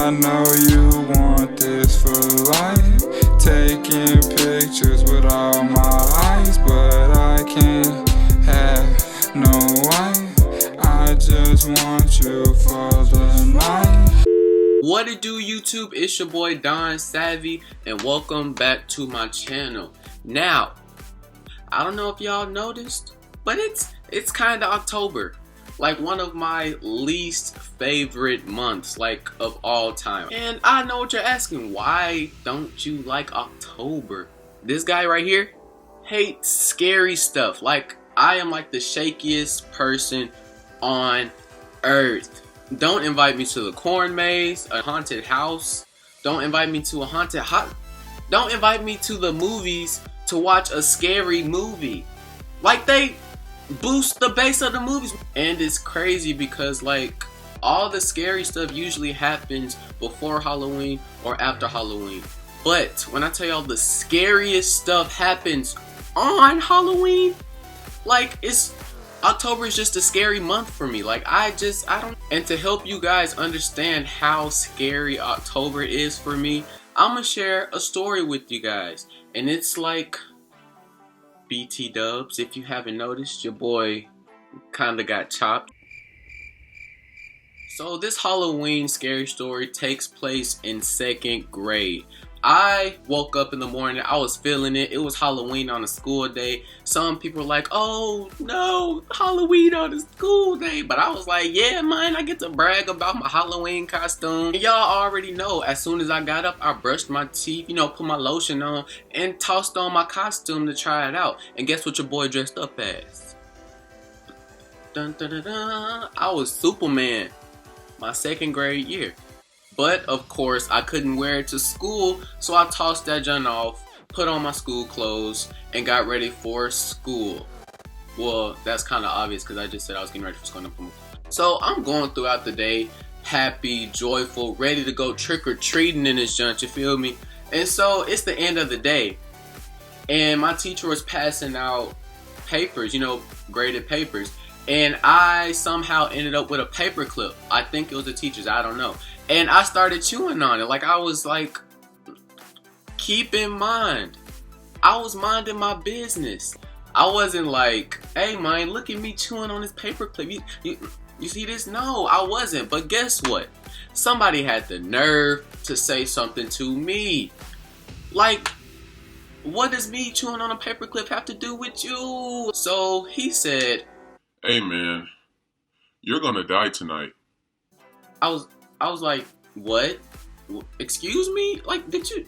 I know you want this for life. Taking pictures with all my eyes, but I can't have no wife. I just want you for the night. What it do, YouTube? It's your boy don.savvy, and welcome back to my channel. Now, I don't know if y'all noticed, but it's kind of October, like one of my least favorite months, like of all time. And I know what you're asking, why don't you like October? This guy right here hates scary stuff. Like, I am like the shakiest person on earth. Don't invite me to the corn maze, a haunted house. Don't invite me to a haunted Don't invite me to the movies to watch a scary movie. Like, they boost the base of the movies. And it's crazy because, like, all the scary stuff usually happens before Halloween or after Halloween. But when I tell y'all the scariest stuff happens on Halloween, like, October is just a scary month for me. Like, I don't. And to help you guys understand how scary October is for me, I'm gonna share a story with you guys. And it's like BT dubs. If you haven't noticed, your boy kinda got chopped. So this Halloween scary story takes place in 2nd grade. I woke up in the morning, I was feeling it. It was Halloween on a school day. Some people were like, oh no, Halloween on a school day. But I was like, yeah man, I get to brag about my Halloween costume. And y'all already know, as soon as I got up, I brushed my teeth, put my lotion on, and tossed on my costume to try it out. And guess what your boy dressed up as? Dun, dun, dun, dun. I was Superman, my 2nd grade year. But of course I couldn't wear it to school, so I tossed that junk off, put on my school clothes, and got ready for school. Well, that's kind of obvious because I just said I was getting ready for school. So I'm going throughout the day, happy, joyful, ready to go trick-or-treating in this junk, you feel me? And so it's the end of the day, and my teacher was passing out papers, graded papers. And I somehow ended up with a paper clip. I think it was the teacher's, I don't know. And I started chewing on it. Like, I was like, keep in mind, I was minding my business. I wasn't like, hey man, look at me chewing on this paper clip. You see this? No, I wasn't. But guess what? Somebody had the nerve to say something to me. Like, what does me chewing on a paper clip have to do with you? So he said, hey man, you're gonna die tonight. I was like, what? Excuse me? Like, did you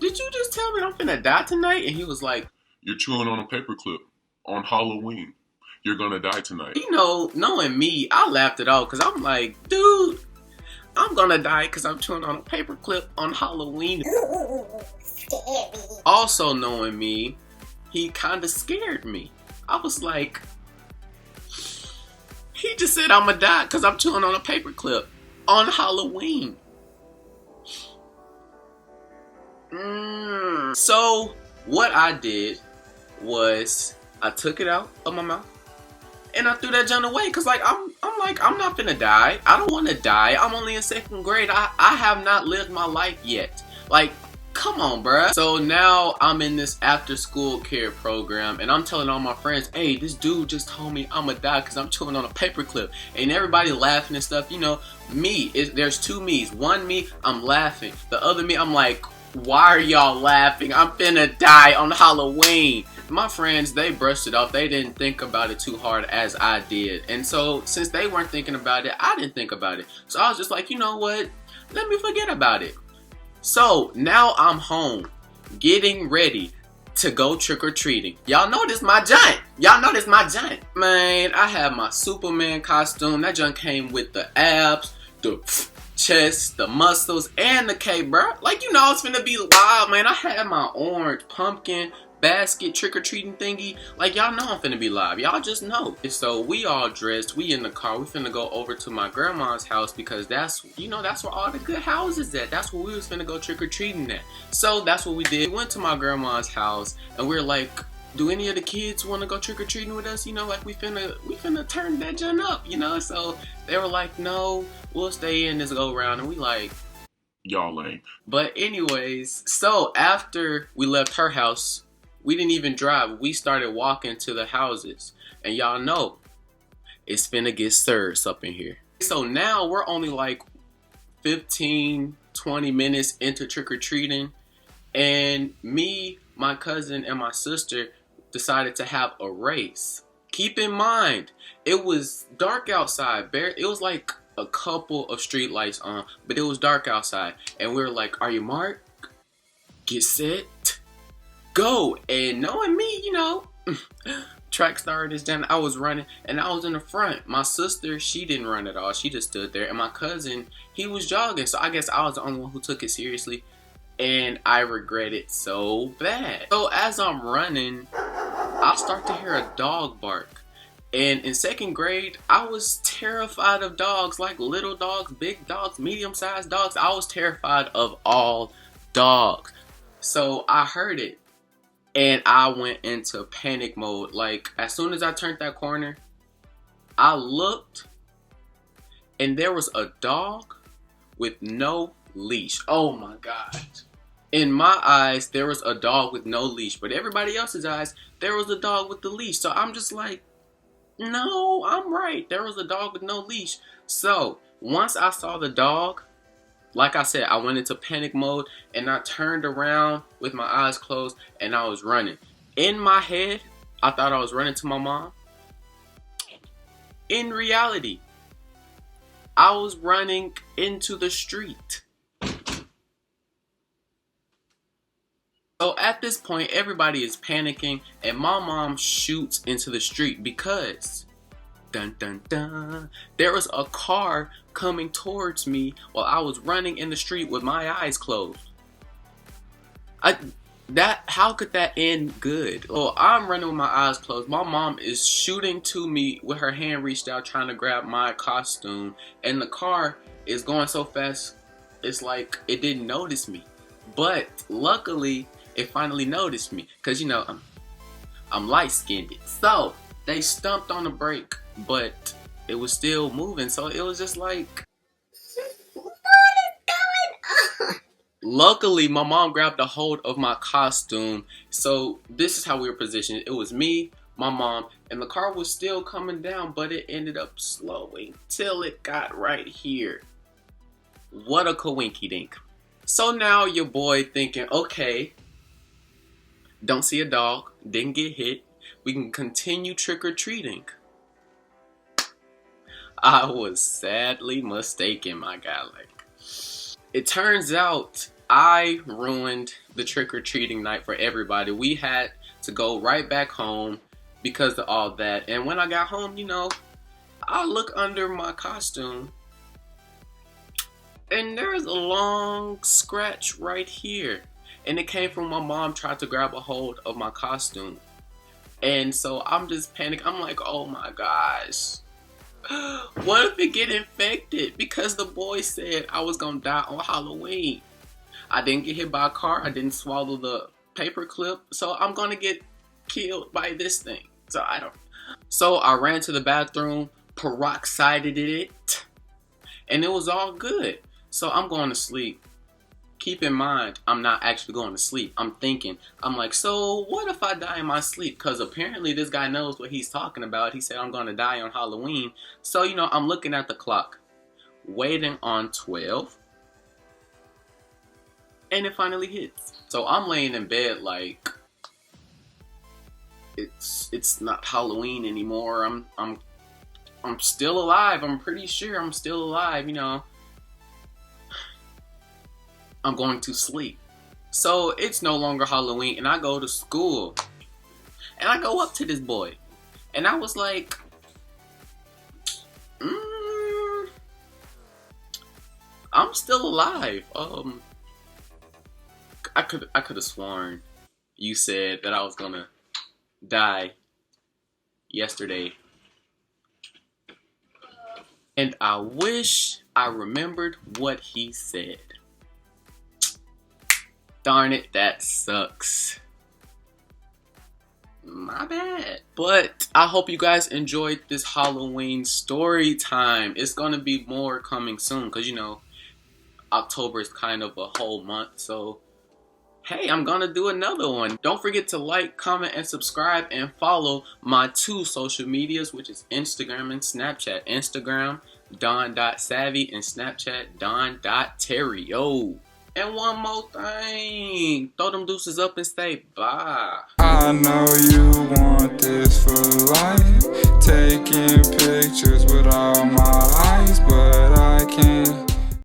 just tell me I'm finna die tonight? And he was like, you're chewing on a paperclip on Halloween. You're gonna die tonight. Knowing me, I laughed it off because I'm like, dude, I'm gonna die because I'm chewing on a paperclip on Halloween. Also knowing me, he kind of scared me. I was like, he just said I'm gonna die because I'm chewing on a paperclip on Halloween. So what I did was I took it out of my mouth and I threw that junk away because I'm not finna die. I don't want to die. I'm only in 2nd grade. I have not lived my life yet. Like, come on, bruh. So now I'm in this after school care program and I'm telling all my friends, hey, this dude just told me I'm gonna die because I'm chewing on a paperclip. And everybody laughing and stuff. There's two me's. One me, I'm laughing. The other me, I'm like, why are y'all laughing? I'm finna die on Halloween. My friends, they brushed it off. They didn't think about it too hard as I did. And so since they weren't thinking about it, I didn't think about it. So I was just like, you know what? Let me forget about it. So now I'm home, getting ready to go trick-or-treating. Y'all know this my giant. Man, I have my Superman costume. That junk came with the abs, the chest, the muscles, and the cape, bro. Like, it's finna be live, man. I had my orange pumpkin basket trick-or-treating thingy. Like, y'all know I'm finna be live. Y'all just know. So we all dressed. We in the car. We finna go over to my grandma's house because that's where all the good houses at. That's where we was finna go trick-or-treating at. So that's what we did. We went to my grandma's house and we were like, do any of the kids want to go trick-or-treating with us? Like, we finna turn that junk up, So they were like, no, we'll stay in this go round. And we like, Y'all lame. But anyways, so after we left her house, we didn't even drive. We started walking to the houses. And y'all know, it's finna get serious up in here. So now we're only like 15, 20 minutes into trick-or-treating. And me, my cousin, and my sister decided to have a race. Keep in mind, it was dark outside. It was like a couple of street lights on, but it was dark outside. And we were like, are you marked? Get set, go. And knowing me, you know, track started is done. I was running and I was in the front. My sister, she didn't run at all. She just stood there. And my cousin, he was jogging. So I guess I was the only one who took it seriously. And I regret it so bad. So as I'm running, I start to hear a dog bark. And in second grade, I was terrified of dogs, like little dogs, big dogs, medium-sized dogs. I was terrified of all dogs. So I heard it and I went into panic mode. Like as soon as I turned that corner, I looked and there was a dog with no leash. Oh my God. In my eyes, there was a dog with no leash, but everybody else's eyes, there was a dog with the leash. So I'm just like, no, I'm right. There was a dog with no leash. So once I saw the dog, like I said, I went into panic mode and I turned around with my eyes closed and I was running. In my head, I thought I was running to my mom. In reality, I was running into the street. So at this point, everybody is panicking and my mom shoots into the street because, dun dun dun, there was a car coming towards me while I was running in the street with my eyes closed. How could that end good? Well, I'm running with my eyes closed. My mom is shooting to me with her hand reached out trying to grab my costume, and the car is going so fast, it's like it didn't notice me. But luckily, it finally noticed me, cause you know I'm light-skinned. So they stumped on the brake, but it was still moving. So it was just like, what is going on? Luckily, my mom grabbed a hold of my costume. So this is how we were positioned. It was me, my mom, and the car was still coming down, but it ended up slowing till it got right here. What a coinky-dink. So now your boy thinking, okay, don't see a dog, didn't get hit, we can continue trick-or-treating. I was sadly mistaken, my guy. Like, it turns out I ruined the trick-or-treating night for everybody. We had to go right back home because of all that. And when I got home, you know, I look under my costume and there's a long scratch right here. And it came from my mom tried to grab a hold of my costume. And so I'm just panicking. I'm like, oh my gosh. What if it get infected? Because the boy said I was gonna die on Halloween. I didn't get hit by a car. I didn't swallow the paper clip. So I'm gonna get killed by this thing. So I ran to the bathroom, peroxided it, and it was all good. So I'm going to sleep. Keep in mind, I'm not actually going to sleep. I'm thinking, I'm like, so what if I die in my sleep? Because apparently this guy knows what he's talking about. He said I'm going to die on Halloween. So, you know, I'm looking at the clock, waiting on 12. And it finally hits. So I'm laying in bed like, it's not Halloween anymore. I'm still alive. I'm pretty sure I'm still alive, you know. I'm going to sleep. So it's no longer Halloween and I go to school. And I go up to this boy. And I was like, I'm still alive. I could have sworn you said that I was gonna die yesterday. And I wish I remembered what he said. Darn it, that sucks. My bad. But I hope you guys enjoyed this Halloween story time. It's gonna be more coming soon, because you know, October is kind of a whole month, so hey, I'm gonna do another one. Don't forget to like, comment, and subscribe, and follow my 2 social medias, which is Instagram and Snapchat. Instagram, don.savvy, and Snapchat, don.terrio. And one more thing, throw them deuces up and say bye. I know you want this for life, taking pictures with all my eyes, but I can't